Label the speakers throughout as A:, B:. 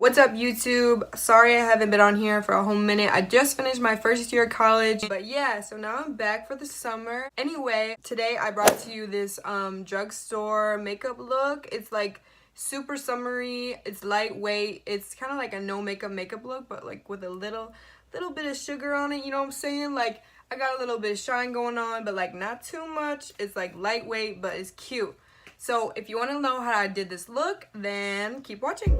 A: What's up, YouTube? Sorry I haven't been on here for a whole minute. I just finished my first year of college. But yeah, so now I'm back for the summer. Anyway, today I brought to you this drugstore makeup look. It's like super summery. It's lightweight. It's kind of like a no makeup look, but like with a little bit of sugar on it. You know what I'm saying? Like I got a little bit of shine going on, but like not too much. It's like lightweight, but it's cute. So if you want to know how I did this look, then keep watching.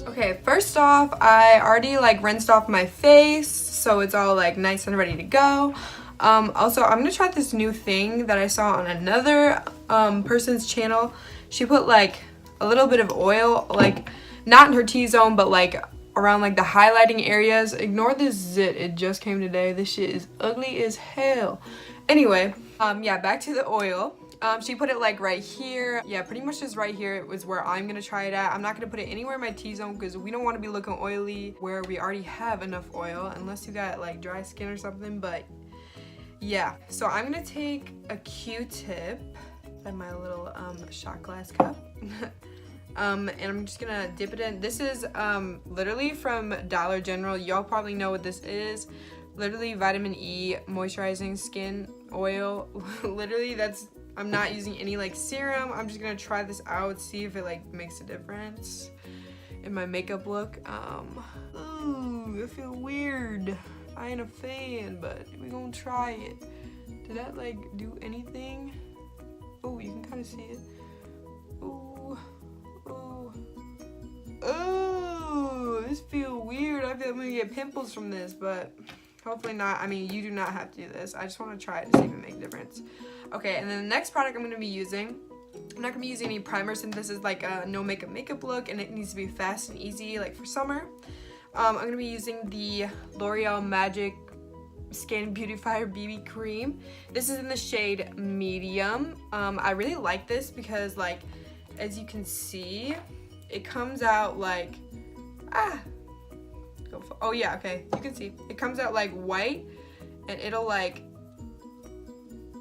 A: Okay, first off, I already like rinsed off my face, so it's all like nice and ready to go. Also, I'm gonna try this new thing that I saw on another person's channel. She put like a little bit of oil, like not in her T-zone, but like around like the highlighting areas. Ignore this zit, it just came today. This shit is ugly as hell. Anyway, yeah, back to the oil. She put it like right here. Yeah, pretty much just right here was where I'm gonna try it at. I'm not gonna put it anywhere in my T-zone because we don't want to be looking oily where we already have enough oil, unless you got like dry skin or something. But yeah, so I'm gonna take a Q-tip and my little shot glass cup. And I'm just gonna dip it in. This is literally from Dollar General. Y'all probably know what this is. Literally vitamin E moisturizing skin oil. Literally, I'm not using any like serum. I'm just gonna try this out, see if it like makes a difference in my makeup look. Ooh, I feel weird. I ain't a fan, but we gonna try it. Did that like do anything? Oh, you can kind of see it. Ooh. Oh, this feels weird. I feel I'm gonna get pimples from this, but hopefully not. I mean, you do not have to do this. I just want to try it to see if it makes a difference. Okay, and then the next product I'm going to be using, I'm not going to be using any primer since this is like a no makeup look and it needs to be fast and easy like for summer. I'm going to be using the L'Oreal Magic Skin Beautifier BB Cream. This is in the shade medium. I really like this because like, as you can see, it comes out like, oh yeah, okay, you can see it comes out like white, and it'll like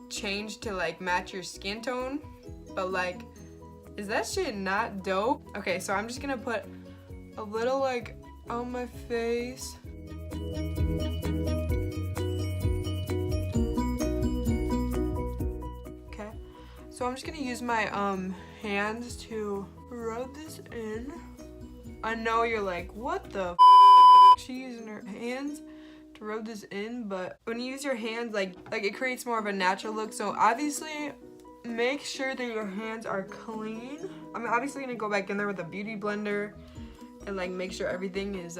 A: change to like match your skin tone. But like, is that shit not dope? Okay, so I'm just gonna put a little like on my face. Okay, so I'm just gonna use my hands to rub this in. I know you're like, what the she's using her hands to rub this in, but when you use your hands, like it creates more of a natural look. So obviously make sure that your hands are clean. I'm obviously gonna go back in there with a beauty blender and like make sure everything is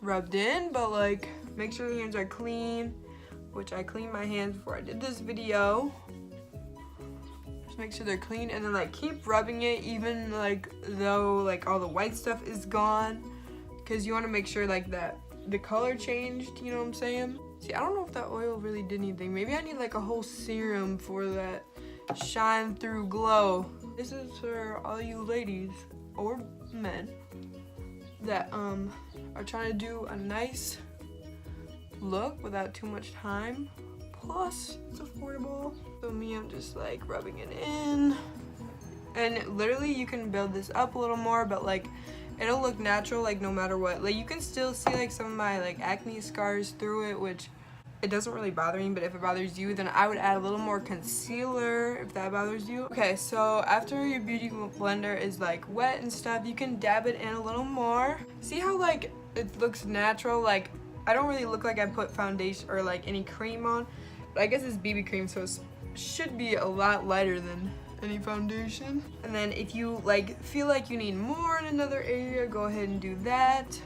A: rubbed in, but like make sure the hands are clean, which I cleaned my hands before I did this video. Make sure they're clean, and then like keep rubbing it even like though like all the white stuff is gone, because you want to make sure like that the color changed, you know what I'm saying? See, I don't know if that oil really did anything. Maybe I need like a whole serum for that shine through glow. This is for all you ladies or men that are trying to do a nice look without too much time. Plus, it's affordable. So me, I'm just like rubbing it in. And literally you can build this up a little more, but like it'll look natural like no matter what. Like you can still see like some of my like acne scars through it, which it doesn't really bother me, but if it bothers you, then I would add a little more concealer if that bothers you. Okay, so after your beauty blender is like wet and stuff, you can dab it in a little more. See how like it looks natural? Like I don't really look like I put foundation or like any cream on. But I guess it's BB cream, so it should be a lot lighter than any foundation. And then if you like feel like you need more in another area, go ahead and do that.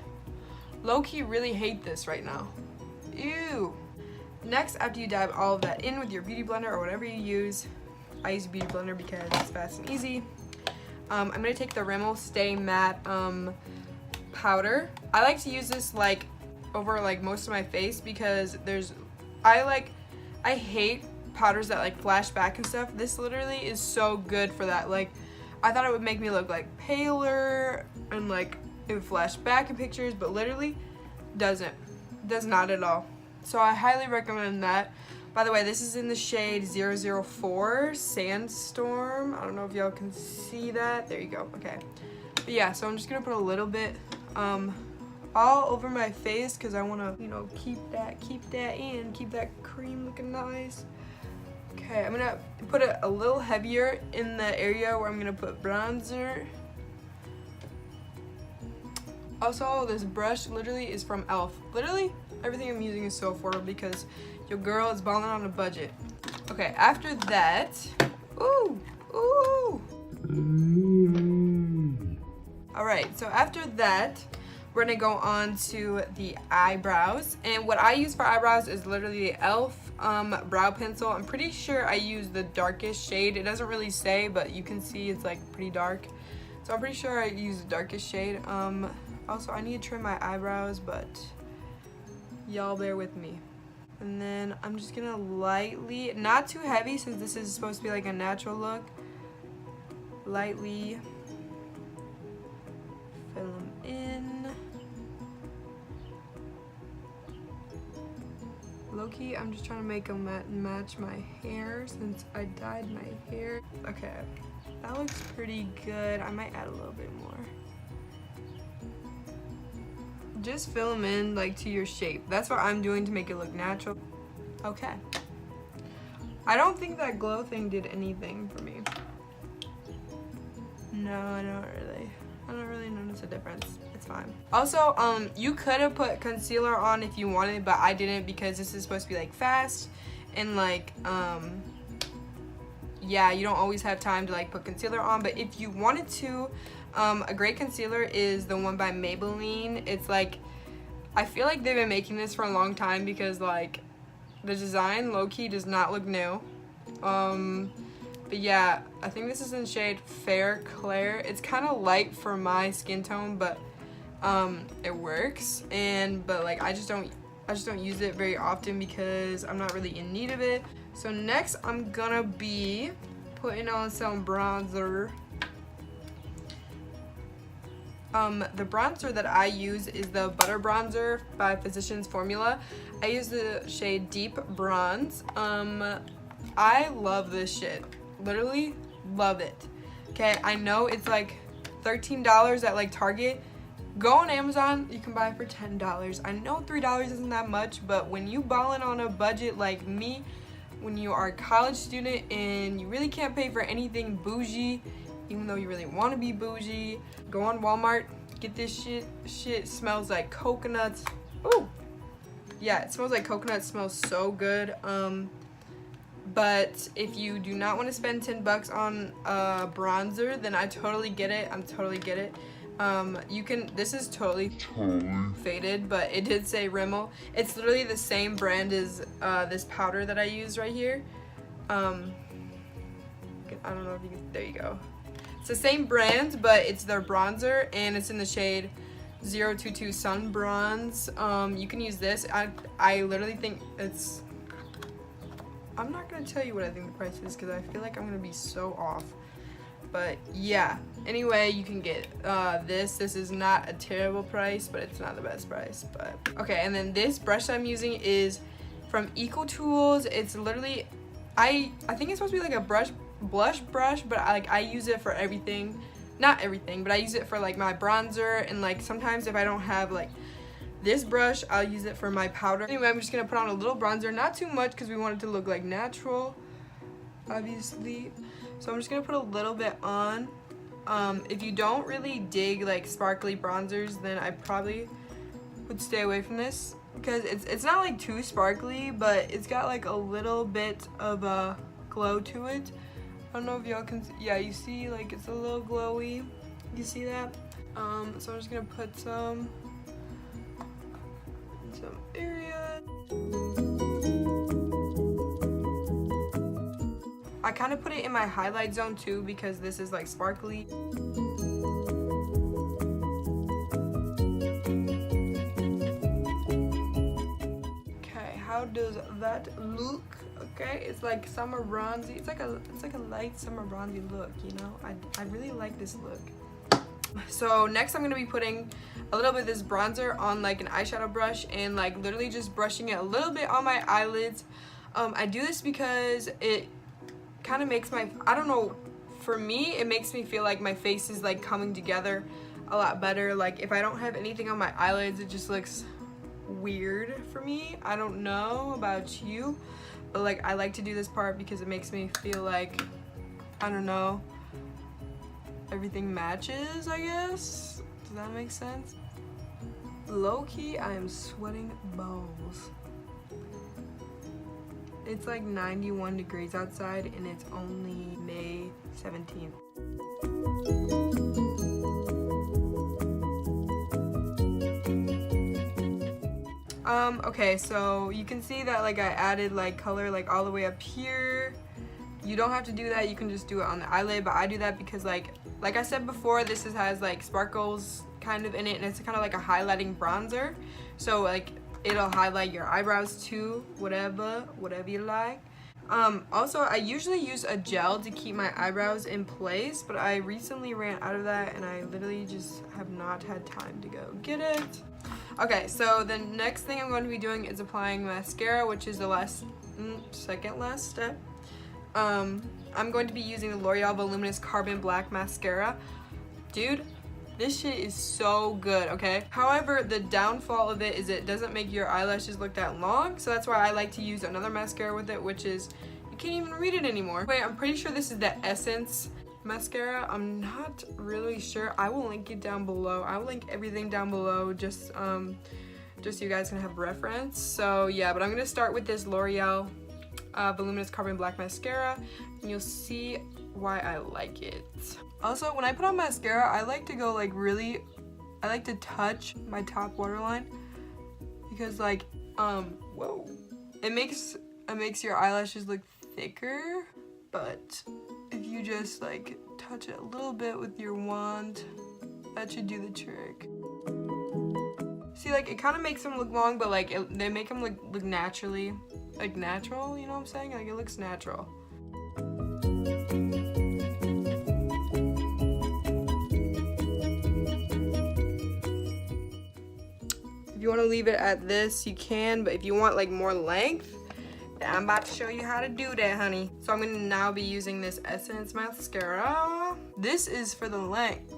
A: Low-key really hate this right now. Ew. Next, after you dab all of that in with your beauty blender or whatever you use, I use a beauty blender because it's fast and easy. I'm gonna take the Rimmel Stay Matte powder. I like to use this like over like most of my face because I hate powders that like flash back and stuff. This literally is so good for that. Like I thought it would make me look like paler and like it would flash back in pictures, but literally does not at all. So I highly recommend that. By the way, this is in the shade 004 Sandstorm. I don't know if y'all can see that. There you go. Okay. But yeah, so I'm just gonna put a little bit all over my face because I want to, you know, keep that in, keep that cream looking nice. Okay, I'm gonna put it a little heavier in the area where I'm gonna put bronzer. Also, this brush literally is from e.l.f. Literally, everything I'm using is so affordable because your girl is balling on a budget. Okay, after that, all right, so after that, we're gonna go on to the eyebrows. And what I use for eyebrows is literally the e.l.f. Brow pencil. I'm pretty sure I use the darkest shade. It doesn't really say, but you can see it's like pretty dark. So I'm pretty sure I use the darkest shade. Also, I need to trim my eyebrows, but y'all bear with me. And then I'm just gonna lightly, not too heavy since this is supposed to be like a natural look, lightly fill them in. Low-key, I'm just trying to make them match my hair since I dyed my hair. Okay, that looks pretty good. I might add a little bit more. Just fill them in like to your shape. That's what I'm doing to make it look natural. Okay. I don't think that glow thing did anything for me. No, I don't really notice a difference. It's fine. Also, you could have put concealer on if you wanted, but I didn't because this is supposed to be like fast and like yeah, you don't always have time to like put concealer on. But if you wanted to, a great concealer is the one by Maybelline. It's like, I feel like they've been making this for a long time because like the design low-key does not look new. But yeah, I think this is in shade Fair Claire. It's kind of light for my skin tone, but it works. But like I just don't use it very often because I'm not really in need of it. So next I'm gonna be putting on some bronzer. The bronzer that I use is the Butter Bronzer by Physicians Formula. I use the shade Deep Bronze. I love this shit. Literally love it. Okay, I know it's like $13 at like Target. Go on Amazon, you can buy it for $10. I know $3 isn't that much, but when you ballin' on a budget like me, when you are a college student and you really can't pay for anything bougie, even though you really want to be bougie, go on Walmart, get this shit. Shit smells like coconuts. Ooh, yeah, it smells like coconut. It smells so good. But if you do not want to spend $10 on bronzer, then I totally get it. Totally get it. You can, this is totally faded, but it did say Rimmel. It's literally the same brand as this powder that I use right here. I don't know if you can, there you go. It's the same brand, but it's their bronzer, and it's in the shade 022 Sun Bronze. You can use this. I literally think it's, I'm not gonna tell you what I think the price is because I feel like I'm gonna be so off. But yeah, anyway, you can get this. This is not a terrible price, but it's not the best price. But okay, and then this brush I'm using is from Eco Tools. It's literally, I think it's supposed to be like a blush brush, but I use it for everything. Not everything, but I use it for like my bronzer, and like sometimes if I don't have like this brush, I'll use it for my powder. Anyway, I'm just gonna put on a little bronzer, not too much because we want it to look like natural, obviously. So I'm just gonna put a little bit on. If you don't really dig like sparkly bronzers, then I probably would stay away from this because it's not like too sparkly, but it's got like a little bit of a glow to it. I don't know if y'all can see. Yeah, you see like it's a little glowy. You see that? So I'm just gonna put some area. I kind of put it in my highlight zone too because this is like sparkly. Okay, how does that look? Okay, it's like summer bronzy. It's like a light summer bronzy look, you know? I really like this look. So next I'm gonna be putting a little bit of this bronzer on like an eyeshadow brush and like literally just brushing it a little bit on my eyelids. I do this because it kind of makes my, I don't know, for me it makes me feel like my face is like coming together a lot better. Like if I don't have anything on my eyelids, it just looks weird for me. I don't know about you, but like I like to do this part because it makes me feel like, I don't know, everything matches, I guess. Does that make sense? Low-key, I am sweating balls. It's like 91 degrees outside and it's only May 17th. Okay, so you can see that like I added like color like all the way up here. You don't have to do that, you can just do it on the eyelid, but I do that because like I said before, this has like sparkles kind of in it, and it's kind of like a highlighting bronzer, so like it'll highlight your eyebrows too, whatever you like. Also, I usually use a gel to keep my eyebrows in place, but I recently ran out of that and I literally just have not had time to go get it. Okay, so the next thing I'm going to be doing is applying mascara, which is the second last step. I'm going to be using the L'Oreal Voluminous Carbon Black Mascara. Dude, this shit is so good, okay? However, the downfall of it is it doesn't make your eyelashes look that long, so that's why I like to use another mascara with it, which is, you can't even read it anymore. Wait, I'm pretty sure this is the Essence mascara. I'm not really sure. I will link it down below. I will link everything down below just so you guys can have reference. So yeah, but I'm gonna start with this L'Oreal Voluminous Carbon Black Mascara, and you'll see why I like it. Also, when I put on mascara, I like to go like really, I like to touch my top waterline because like, whoa, it makes your eyelashes look thicker, but if you just like touch it a little bit with your wand, that should do the trick. See, like it kind of makes them look long, but like they make them look naturally, like natural, you know what I'm saying? Like it looks natural. If you want to leave it at this, you can, but if you want like more length, then I'm about to show you how to do that, honey. So I'm gonna now be using this Essence mascara. This is for the length.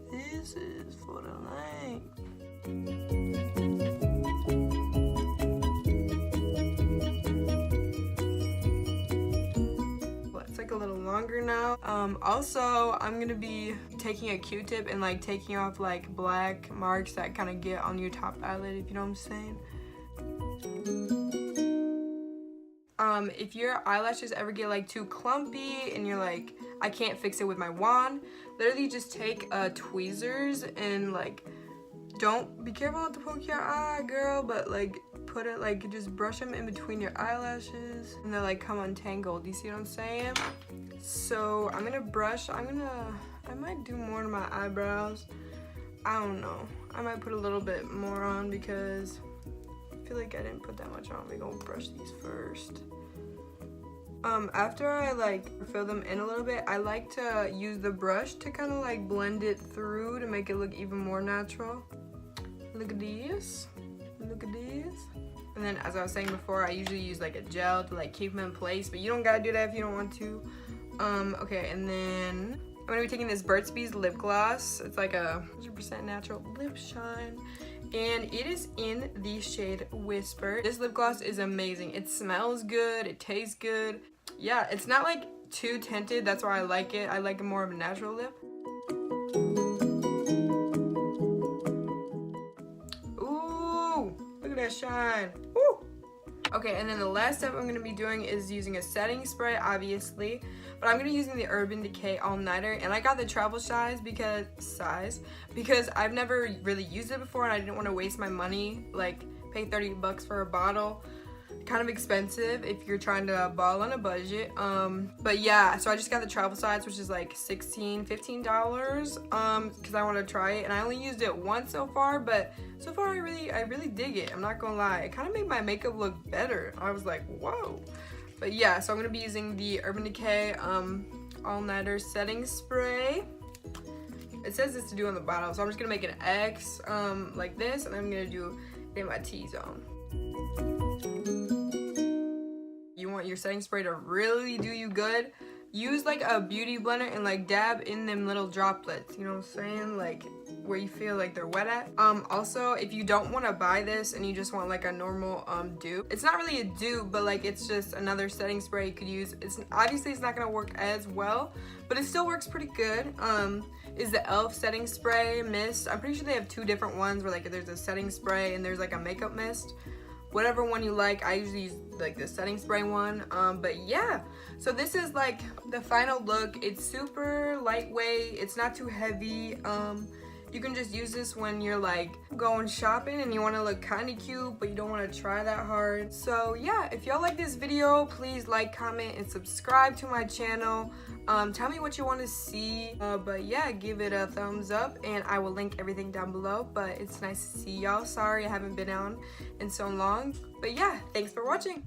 A: This is for the length. It's like a little longer now. Also, I'm gonna be taking a Q-tip and like taking off like black marks that kind of get on your top eyelid, if you know what I'm saying. If your eyelashes ever get like too clumpy and you're like, I can't fix it with my wand, literally just take tweezers and like, don't be careful not to poke your eye, girl, but like put it like, just brush them in between your eyelashes and they'll like come untangled. You see what I'm saying? So I'm gonna brush, I might do more to my eyebrows. I don't know. I might put a little bit more on because I feel like I didn't put that much on. We're gonna brush these first. After I like fill them in a little bit, I like to use the brush to kind of like blend it through to make it look even more natural. Look at this. Look at this. And then as I was saying before, I usually use like a gel to like keep them in place, but you don't gotta do that if you don't want to. Okay, and then I'm gonna be taking this Burt's Bees lip gloss. It's like a 100% natural lip shine, and it is in the shade Whisper. This lip gloss is amazing. It smells good, it tastes good. Yeah, it's not like too tinted, that's why I like it. I like more of a natural lip. Ooh, look at that shine. Woo! Okay, and then the last step I'm gonna be doing is using a setting spray, obviously, but I'm gonna be using the Urban Decay All Nighter, and I got the travel size because I've never really used it before and I didn't want to waste my money, like pay 30 bucks for a bottle. Kind of expensive if you're trying to ball on a budget. But yeah, so I just got the travel size, which is like $15 because I want to try it, and I only used it once so far, but so far I really dig it. I'm not gonna lie, it kind of made my makeup look better. I was like, whoa. But yeah, so I'm gonna be using the Urban Decay All Nighter setting spray. It says this to do on the bottom, so I'm just gonna make an X like this, and I'm gonna do it in my T-zone. You want your setting spray to really do you good, use like a beauty blender and like dab in them little droplets, you know what I'm saying, like where you feel like they're wet at. Also, if you don't want to buy this and you just want like a normal dupe, it's not really a dupe, but like it's just another setting spray you could use. It's obviously it's not gonna work as well, but it still works pretty good. Is the e.l.f. setting spray mist. I'm pretty sure they have two different ones where like there's a setting spray and there's like a makeup mist. Whatever one you like, I usually use like the setting spray one. But yeah, so this is like the final look. It's super lightweight, it's not too heavy. You can just use this when you're like going shopping and you want to look kind of cute but you don't want to try that hard. So yeah, if y'all like this video, please like, comment, and subscribe to my channel. Tell me what you want to see, but yeah, give it a thumbs up and I will link everything down below. But it's nice to see y'all. Sorry I haven't been on in so long, but yeah, thanks for watching.